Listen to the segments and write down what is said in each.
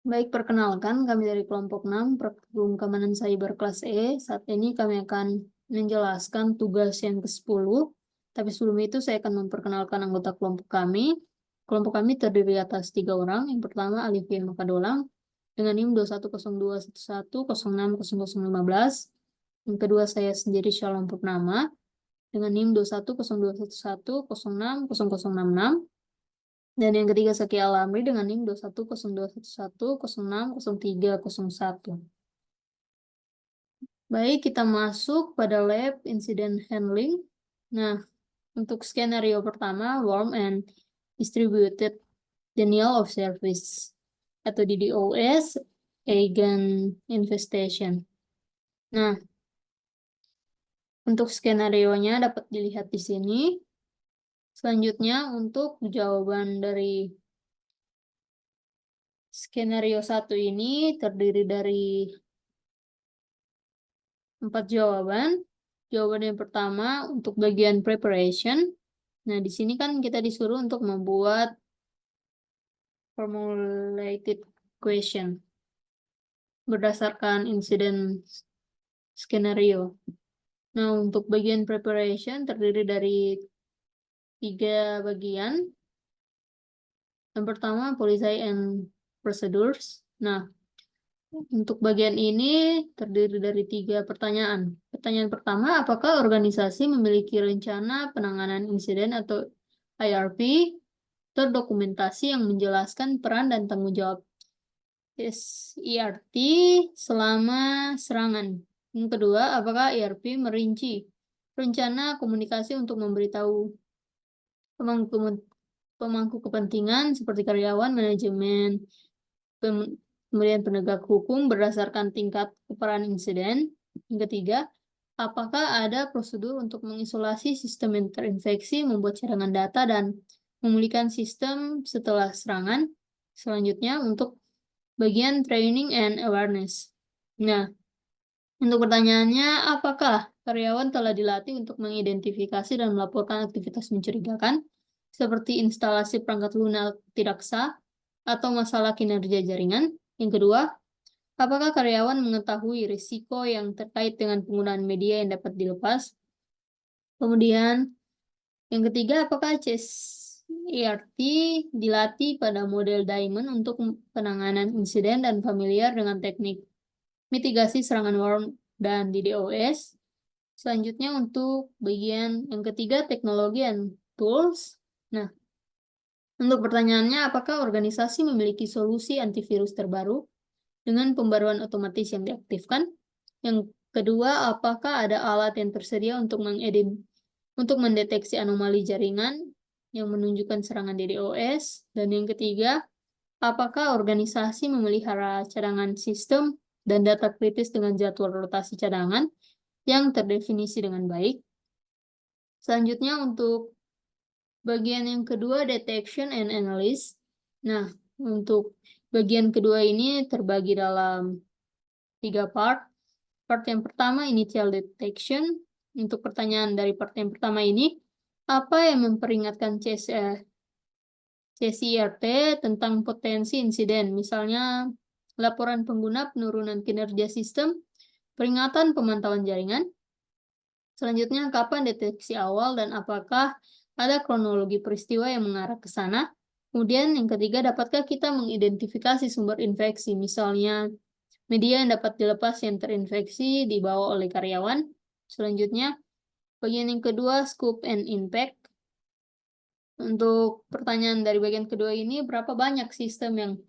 Baik, perkenalkan kami dari kelompok 6 Praktikum Keamanan Cyber kelas E. Saat ini kami akan menjelaskan tugas yang ke-10. Tapi sebelum itu saya akan memperkenalkan anggota kelompok kami. Kelompok kami terdiri atas 3 orang. Yang pertama Alivia Makadolang dengan NIM 210211060015. Yang kedua saya sendiri Shalom Purnama dengan NIM 210211060066. Dan yang ketiga Zaki Alamri dengan NIM 210211060301. Baik, kita masuk pada lab incident handling. Nah, untuk skenario pertama, warm and distributed denial of service atau DDoS agent infestation. Nah, untuk skenario-nya dapat dilihat di sini. Selanjutnya, untuk jawaban dari skenario 1 ini terdiri dari 4 jawaban. Jawaban yang pertama untuk bagian preparation. Nah, di sini kan kita disuruh untuk membuat formulated question berdasarkan insiden skenario. Nah, untuk bagian preparation terdiri dari 3 bagian. Yang pertama, policy and procedures. Nah, untuk bagian ini terdiri dari 3 pertanyaan. Pertanyaan pertama, apakah organisasi memiliki rencana penanganan insiden atau IRP terdokumentasi yang menjelaskan peran dan tanggung jawab IRT selama serangan? Yang kedua, apakah IRP merinci rencana komunikasi untuk memberitahu pemangku kepentingan seperti karyawan, manajemen, kemudian penegak hukum berdasarkan tingkat keparahan insiden. Yang ketiga, apakah ada prosedur untuk mengisolasi sistem yang terinfeksi, membuat cadangan data, dan memulihkan sistem setelah serangan? Selanjutnya, untuk bagian training and awareness. Nah, untuk pertanyaannya, apakah karyawan telah dilatih untuk mengidentifikasi dan melaporkan aktivitas mencurigakan, seperti instalasi perangkat lunak tidak sah, atau masalah kinerja jaringan? Yang kedua, apakah karyawan mengetahui risiko yang terkait dengan penggunaan media yang dapat dilepas? Kemudian, yang ketiga, apakah CSIRT dilatih pada model Diamond untuk penanganan insiden dan familiar dengan teknik mitigasi serangan worm dan DDoS? Selanjutnya, untuk bagian yang ketiga, teknologi and tools. Nah, untuk pertanyaannya, apakah organisasi memiliki solusi antivirus terbaru dengan pembaruan otomatis yang diaktifkan? Yang kedua, apakah ada alat yang tersedia untuk mendeteksi anomali jaringan yang menunjukkan serangan DDoS? Dan yang ketiga, apakah organisasi memelihara cadangan sistem dan data kritis dengan jadwal rotasi cadangan yang terdefinisi dengan baik? Selanjutnya, untuk bagian yang kedua, detection and analysis. Nah, untuk bagian kedua ini terbagi dalam 3 part. Part yang pertama, initial detection. Untuk pertanyaan dari part yang pertama ini, apa yang memperingatkan CSIRT tentang potensi insiden? Misalnya, laporan pengguna penurunan kinerja sistem, peringatan pemantauan jaringan. Selanjutnya, kapan deteksi awal dan apakah ada kronologi peristiwa yang mengarah ke sana? Kemudian yang ketiga, dapatkah kita mengidentifikasi sumber infeksi? Misalnya, media yang dapat dilepas yang terinfeksi dibawa oleh karyawan. Selanjutnya, bagian yang kedua, scope and impact. Untuk pertanyaan dari bagian kedua ini, berapa banyak sistem yang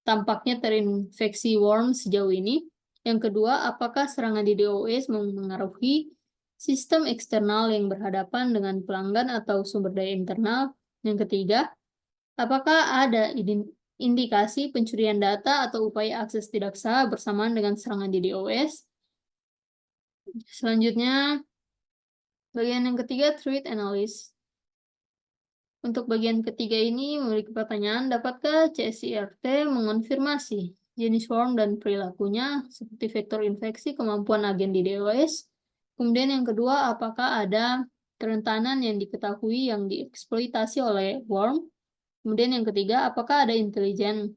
tampaknya terinfeksi worm sejauh ini? Yang kedua, apakah serangan DDoS mengaruhi sistem eksternal yang berhadapan dengan pelanggan atau sumber daya internal? Yang ketiga, apakah ada indikasi pencurian data atau upaya akses tidak sah bersamaan dengan serangan DDoS? Selanjutnya, bagian yang ketiga, threat analysis. Untuk bagian ketiga ini memiliki pertanyaan, dapatkah CSIRT mengonfirmasi jenis worm dan perilakunya seperti vektor infeksi, kemampuan agen DDoS? Kemudian yang kedua, apakah ada kerentanan yang diketahui yang dieksploitasi oleh worm? Kemudian yang ketiga, apakah ada intelijen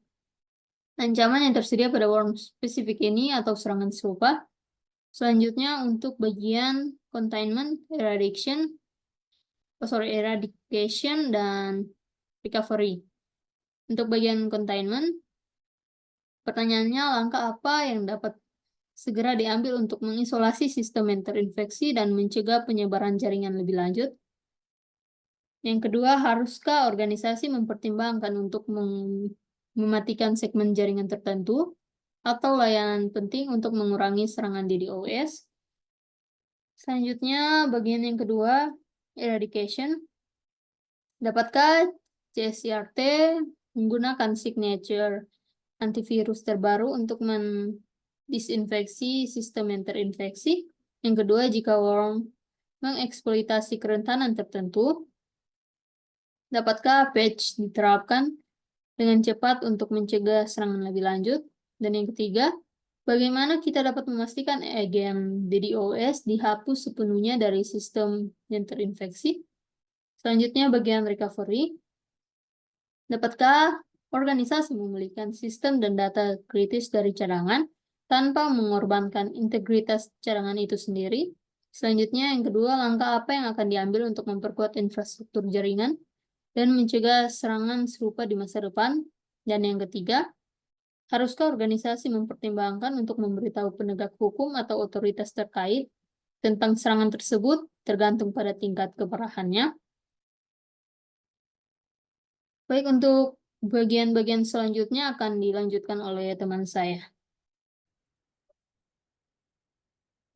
ancaman yang tersedia pada worm spesifik ini atau serangan serupa. Selanjutnya untuk bagian containment, eradication, dan recovery. Untuk bagian containment, pertanyaannya langkah apa yang dapat segera diambil untuk mengisolasi sistem yang terinfeksi dan mencegah penyebaran jaringan lebih lanjut. Yang kedua, haruskah organisasi mempertimbangkan untuk mematikan segmen jaringan tertentu atau layanan penting untuk mengurangi serangan DDoS? Selanjutnya, bagian yang kedua, eradication. Dapatkah CSIRT menggunakan signature antivirus terbaru untuk mendisinfeksi sistem yang terinfeksi? Yang kedua, jika worm mengeksploitasi kerentanan tertentu, dapatkah patch diterapkan dengan cepat untuk mencegah serangan lebih lanjut? Dan yang ketiga, bagaimana kita dapat memastikan agen DDoS dihapus sepenuhnya dari sistem yang terinfeksi? Selanjutnya, bagian recovery. Dapatkah organisasi memulihkan sistem dan data kritis dari cadangan tanpa mengorbankan integritas cadangan itu sendiri? Selanjutnya, yang kedua, langkah apa yang akan diambil untuk memperkuat infrastruktur jaringan dan mencegah serangan serupa di masa depan? Dan yang ketiga, haruskah organisasi mempertimbangkan untuk memberitahu penegak hukum atau otoritas terkait tentang serangan tersebut tergantung pada tingkat keparahannya? Baik, untuk bagian-bagian selanjutnya akan dilanjutkan oleh teman saya.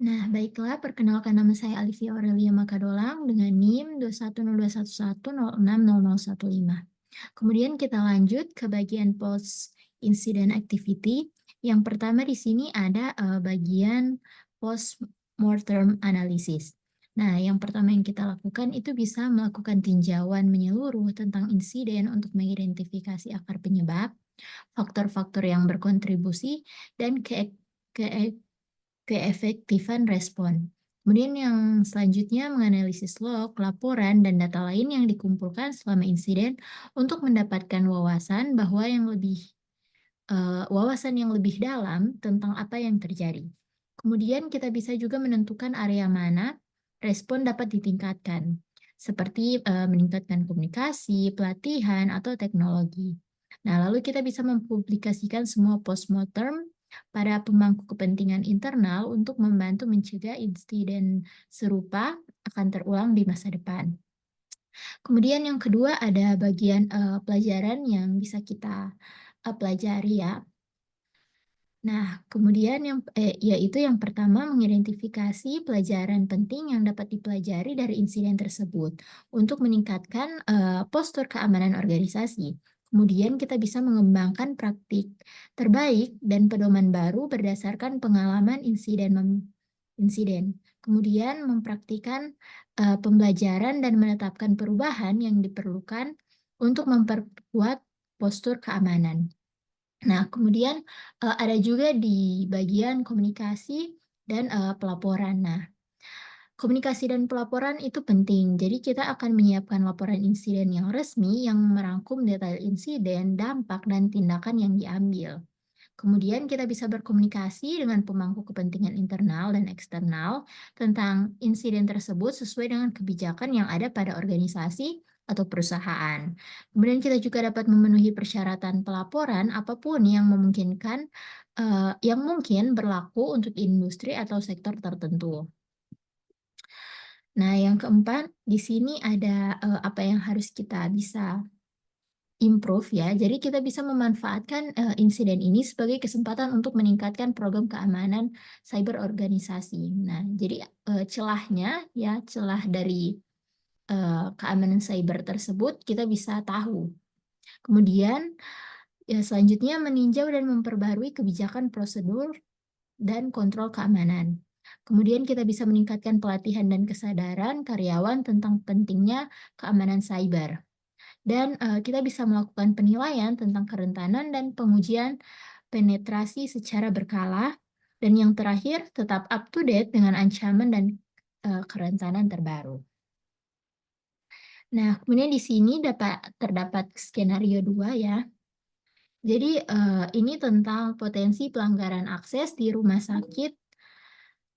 Nah, baiklah, perkenalkan nama saya Alivia Aurelia Makadolang dengan NIM 2102110600015. Kemudian kita lanjut ke bagian post incident activity. Yang pertama di sini ada bagian post mortem analysis. Nah, yang pertama yang kita lakukan itu bisa melakukan tinjauan menyeluruh tentang insiden untuk mengidentifikasi akar penyebab, faktor-faktor yang berkontribusi, dan keefektifan respon. Kemudian yang selanjutnya menganalisis log, laporan, dan data lain yang dikumpulkan selama insiden untuk mendapatkan wawasan yang lebih dalam tentang apa yang terjadi. Kemudian kita bisa juga menentukan area mana respon dapat ditingkatkan, seperti meningkatkan komunikasi, pelatihan, atau teknologi. Nah, lalu kita bisa mempublikasikan semua postmortem pada pemangku kepentingan internal untuk membantu mencegah insiden serupa akan terulang di masa depan. Kemudian yang kedua ada bagian pelajaran yang bisa kita pelajari ya. Nah, kemudian yaitu yang pertama mengidentifikasi pelajaran penting yang dapat dipelajari dari insiden tersebut untuk meningkatkan postur keamanan organisasi. Kemudian kita bisa mengembangkan praktik terbaik dan pedoman baru berdasarkan pengalaman insiden. Kemudian mempraktikkan pembelajaran dan menetapkan perubahan yang diperlukan untuk memperkuat postur keamanan. Nah, kemudian ada juga di bagian komunikasi dan pelaporan. Nah, komunikasi dan pelaporan itu penting. Jadi kita akan menyiapkan laporan insiden yang resmi yang merangkum detail insiden, dampak, dan tindakan yang diambil. Kemudian kita bisa berkomunikasi dengan pemangku kepentingan internal dan eksternal tentang insiden tersebut sesuai dengan kebijakan yang ada pada organisasi atau perusahaan. Kemudian kita juga dapat memenuhi persyaratan pelaporan apapun yang memungkinkan yang mungkin berlaku untuk industri atau sektor tertentu. Nah, yang keempat di sini ada apa yang harus kita bisa improve ya. Jadi kita bisa memanfaatkan insiden ini sebagai kesempatan untuk meningkatkan program keamanan cyber organisasi. Nah, jadi celah dari keamanan cyber tersebut kita bisa tahu. Kemudian ya selanjutnya meninjau dan memperbarui kebijakan prosedur dan kontrol keamanan. Kemudian kita bisa meningkatkan pelatihan dan kesadaran karyawan tentang pentingnya keamanan cyber. Dan kita bisa melakukan penilaian tentang kerentanan dan pengujian penetrasi secara berkala. Dan yang terakhir, tetap up to date dengan ancaman dan kerentanan terbaru. Nah, kemudian di sini terdapat skenario 2 ya. Jadi ini tentang potensi pelanggaran akses di rumah sakit.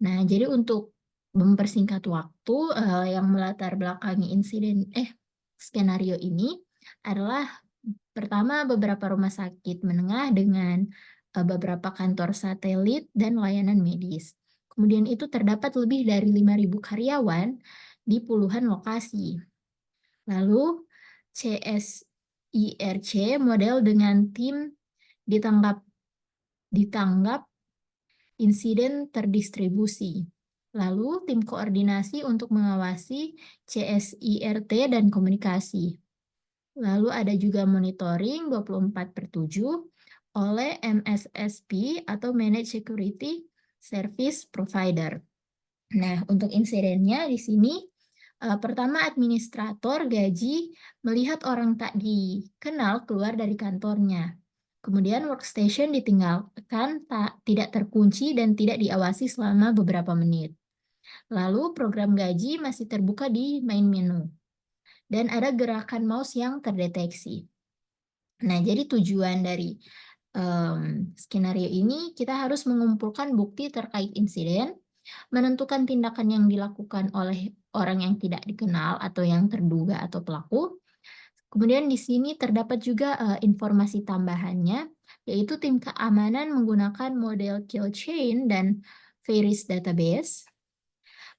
Nah, jadi untuk mempersingkat waktu, yang melatar belakangi skenario ini adalah pertama beberapa rumah sakit menengah dengan beberapa kantor satelit dan layanan medis. Kemudian itu terdapat lebih dari 5.000 karyawan di puluhan lokasi. Lalu CSIRC model dengan tim ditanggap insiden terdistribusi. Lalu tim koordinasi untuk mengawasi CSIRT dan komunikasi. Lalu ada juga monitoring 24/7 oleh MSSP atau Managed Security Service Provider. Nah, untuk insidennya di sini, pertama administrator gaji melihat orang tak dikenal keluar dari kantornya. Kemudian workstation ditinggalkan tidak terkunci dan tidak diawasi selama beberapa menit. Lalu program gaji masih terbuka di main menu. Dan ada gerakan mouse yang terdeteksi. Nah, jadi tujuan dari skenario ini kita harus mengumpulkan bukti terkait insiden, menentukan tindakan yang dilakukan oleh orang yang tidak dikenal atau yang terduga atau pelaku. Kemudian di sini terdapat juga informasi tambahannya, yaitu tim keamanan menggunakan model kill chain dan Veris database.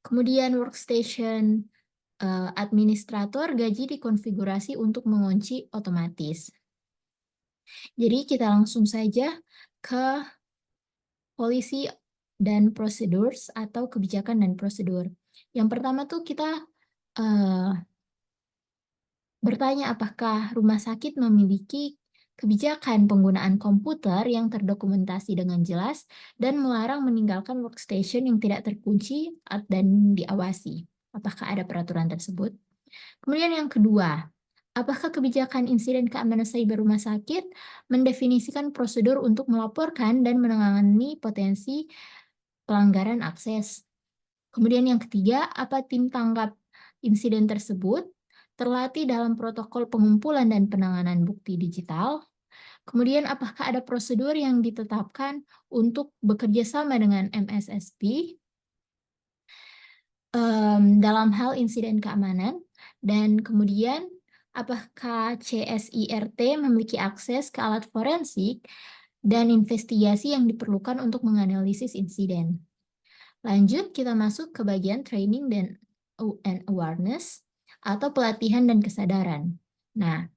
Kemudian workstation administrator gaji dikonfigurasi untuk mengunci otomatis. Jadi kita langsung saja ke policy dan prosedur atau kebijakan dan prosedur. Yang pertama tuh kita bertanya apakah rumah sakit memiliki kebijakan penggunaan komputer yang terdokumentasi dengan jelas dan melarang meninggalkan workstation yang tidak terkunci dan diawasi. Apakah ada peraturan tersebut? Kemudian yang kedua, apakah kebijakan insiden keamanan cyber rumah sakit mendefinisikan prosedur untuk melaporkan dan menangani potensi pelanggaran akses? Kemudian yang ketiga, apa tim tanggap insiden tersebut terlatih dalam protokol pengumpulan dan penanganan bukti digital? Kemudian apakah ada prosedur yang ditetapkan untuk bekerja sama dengan MSSP dalam hal insiden keamanan? Dan kemudian apakah CSIRT memiliki akses ke alat forensik dan investigasi yang diperlukan untuk menganalisis insiden? Lanjut, kita masuk ke bagian training dan awareness atau pelatihan dan kesadaran. Nah,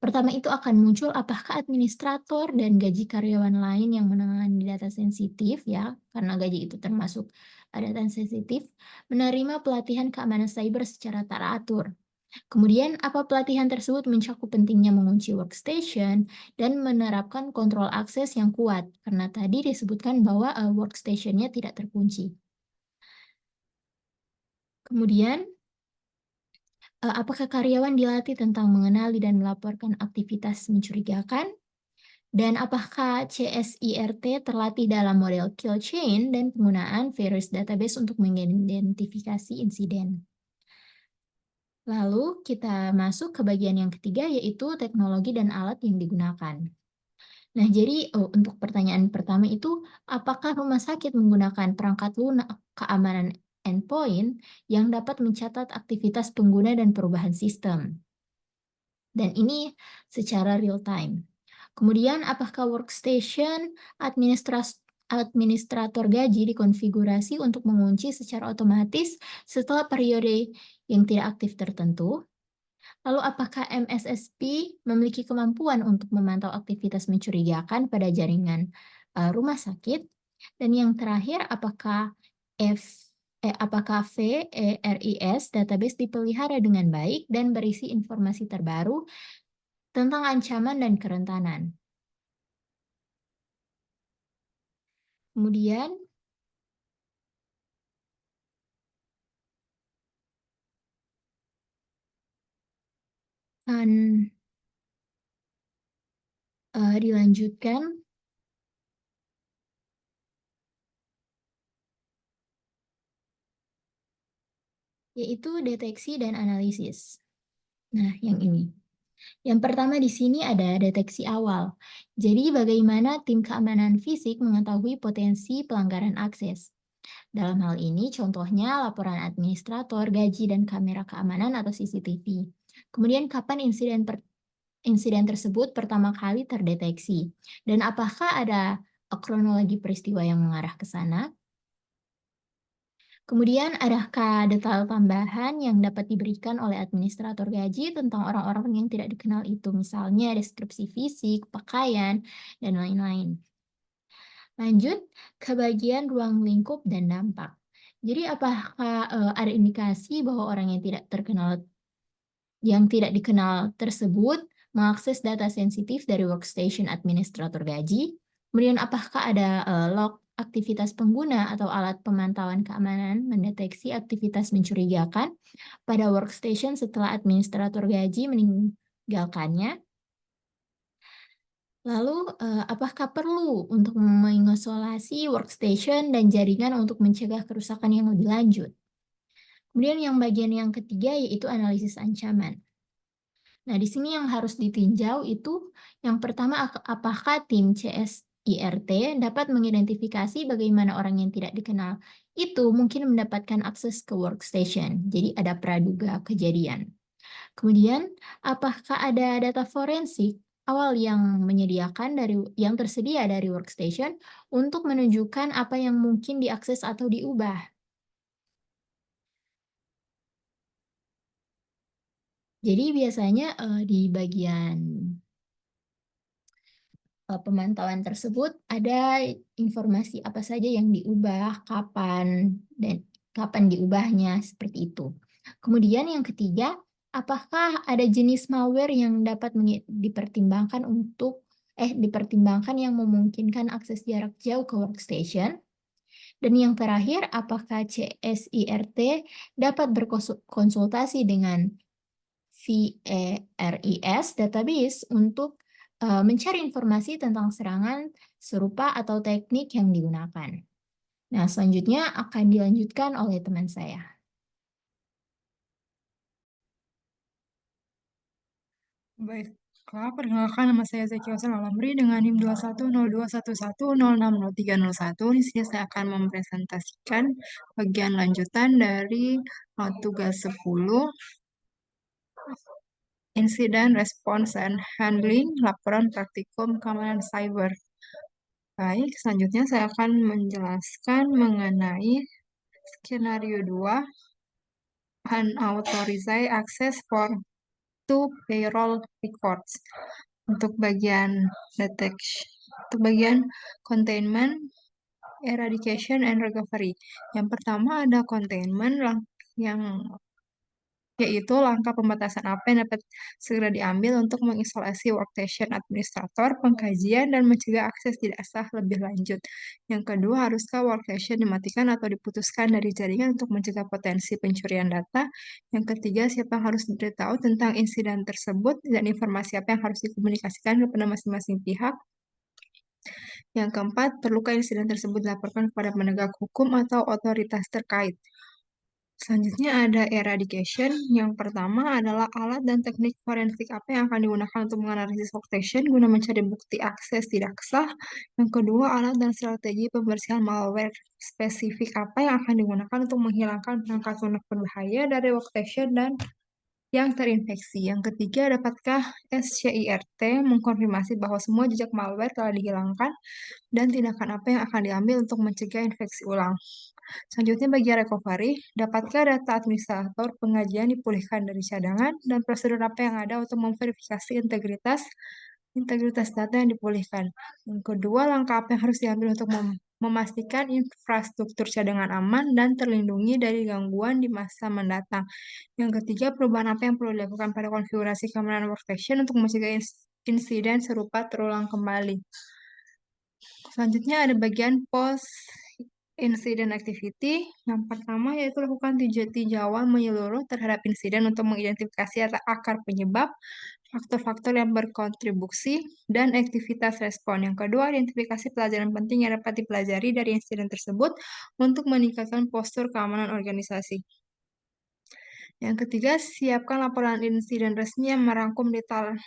pertama itu akan muncul apakah administrator dan gaji karyawan lain yang menangani data sensitif, ya, karena gaji itu termasuk data sensitif, menerima pelatihan keamanan cyber secara teratur. Kemudian, apa pelatihan tersebut mencakup pentingnya mengunci workstation dan menerapkan kontrol akses yang kuat, karena tadi disebutkan bahwa workstation-nya tidak terkunci. Kemudian, apakah karyawan dilatih tentang mengenali dan melaporkan aktivitas mencurigakan? Dan apakah CSIRT terlatih dalam model kill chain dan penggunaan Veris database untuk mengidentifikasi insiden? Lalu kita masuk ke bagian yang ketiga, yaitu teknologi dan alat yang digunakan. Nah, jadi untuk pertanyaan pertama itu, apakah rumah sakit menggunakan perangkat lunak keamanan endpoint yang dapat mencatat aktivitas pengguna dan perubahan sistem? Dan ini secara real time. Kemudian, apakah workstation administrator gaji dikonfigurasi untuk mengunci secara otomatis setelah periode yang tidak aktif tertentu? Lalu apakah MSSP memiliki kemampuan untuk memantau aktivitas mencurigakan pada jaringan rumah sakit? Dan yang terakhir, apakah VERIS database dipelihara dengan baik dan berisi informasi terbaru tentang ancaman dan kerentanan? Kemudian akan dilanjutkan, yaitu deteksi dan analisis. Nah, yang ini. Yang pertama di sini ada deteksi awal. Jadi bagaimana tim keamanan fisik mengetahui potensi pelanggaran akses. Dalam hal ini contohnya laporan administrator, gaji, dan kamera keamanan atau CCTV. Kemudian kapan insiden tersebut pertama kali terdeteksi? Dan apakah ada kronologi peristiwa yang mengarah ke sana? Kemudian, adakah detail tambahan yang dapat diberikan oleh administrator gaji tentang orang-orang yang tidak dikenal itu, misalnya deskripsi fisik, pakaian, dan lain-lain. Lanjut ke bagian ruang lingkup dan dampak. Jadi, apakah ada indikasi bahwa orang yang tidak dikenal tersebut mengakses data sensitif dari workstation administrator gaji? Kemudian, apakah ada log aktivitas pengguna atau alat pemantauan keamanan mendeteksi aktivitas mencurigakan pada workstation setelah administrator gaji meninggalkannya? Lalu, apakah perlu untuk mengisolasi workstation dan jaringan untuk mencegah kerusakan yang lebih lanjut? Kemudian yang bagian yang ketiga yaitu analisis ancaman. Nah, di sini yang harus ditinjau itu yang pertama apakah tim CSIRT dapat mengidentifikasi bagaimana orang yang tidak dikenal itu mungkin mendapatkan akses ke workstation. Jadi ada praduga kejadian. Kemudian, apakah ada data forensik awal yang tersedia dari workstation untuk menunjukkan apa yang mungkin diakses atau diubah? Jadi biasanya di bagian pemantauan tersebut ada informasi apa saja yang diubah, dan kapan diubahnya, seperti itu. Kemudian yang ketiga, apakah ada jenis malware yang dapat dipertimbangkan yang memungkinkan akses jarak jauh ke workstation? Dan yang terakhir, apakah CSIRT dapat berkonsultasi dengan VERIS database untuk mencari informasi tentang serangan serupa atau teknik yang digunakan. Nah, selanjutnya akan dilanjutkan oleh teman saya. Baiklah, perkenalkan nama saya Zaki Hasan Alamri dengan NIM 210211060301. Di sini saya akan mempresentasikan bagian lanjutan dari tugas 10, Incident Response and Handling, Laporan Praktikum Keamanan Cyber. Baik, selanjutnya saya akan menjelaskan mengenai skenario 2, Unauthorized Access for to Payroll Records. Untuk bagian detection, untuk bagian containment, eradication, and recovery. Yang pertama ada containment, yaitu langkah pembatasan apa yang dapat segera diambil untuk mengisolasi workstation administrator, pengkajian, dan mencegah akses tidak sah lebih lanjut. Yang kedua, haruskah workstation dimatikan atau diputuskan dari jaringan untuk mencegah potensi pencurian data? Yang ketiga, siapa yang harus diberitahu tentang insiden tersebut dan informasi apa yang harus dikomunikasikan kepada masing-masing pihak? Yang keempat, perlukah insiden tersebut dilaporkan kepada penegak hukum atau otoritas terkait? Selanjutnya ada eradication. Yang pertama adalah alat dan teknik forensik apa yang akan digunakan untuk menganalisis workstation guna mencari bukti akses tidak sah. Yang kedua, alat dan strategi pembersihan malware spesifik apa yang akan digunakan untuk menghilangkan perangkat lunak berbahaya dari workstation dan yang terinfeksi. Yang ketiga, dapatkah SCIRT mengkonfirmasi bahwa semua jejak malware telah dihilangkan dan tindakan apa yang akan diambil untuk mencegah infeksi ulang. Selanjutnya bagian recovery, dapatkah data administrator pengajian dipulihkan dari cadangan dan prosedur apa yang ada untuk memverifikasi integritas data yang dipulihkan. Yang kedua, langkah apa yang harus diambil untuk memastikan infrastruktur cadangan aman dan terlindungi dari gangguan di masa mendatang. Yang ketiga, perubahan apa yang perlu dilakukan pada konfigurasi keamanan workstation untuk mencegah insiden serupa terulang kembali. Selanjutnya ada bagian post incident activity. Yang pertama yaitu lakukan tinjauan menyeluruh terhadap insiden untuk mengidentifikasi akar penyebab, faktor-faktor yang berkontribusi, dan aktivitas respon. Yang kedua, identifikasi pelajaran penting yang dapat dipelajari dari insiden tersebut untuk meningkatkan postur keamanan organisasi. Yang ketiga, siapkan laporan insiden resmi yang merangkum detail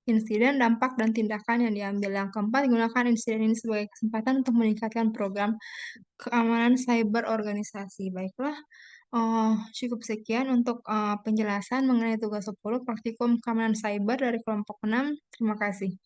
insiden, dampak, dan tindakan yang diambil. Yang keempat, gunakan insiden ini sebagai kesempatan untuk meningkatkan program keamanan cyber organisasi. Baiklah, cukup sekian untuk penjelasan mengenai tugas 10 praktikum keamanan cyber dari kelompok 6. Terima kasih.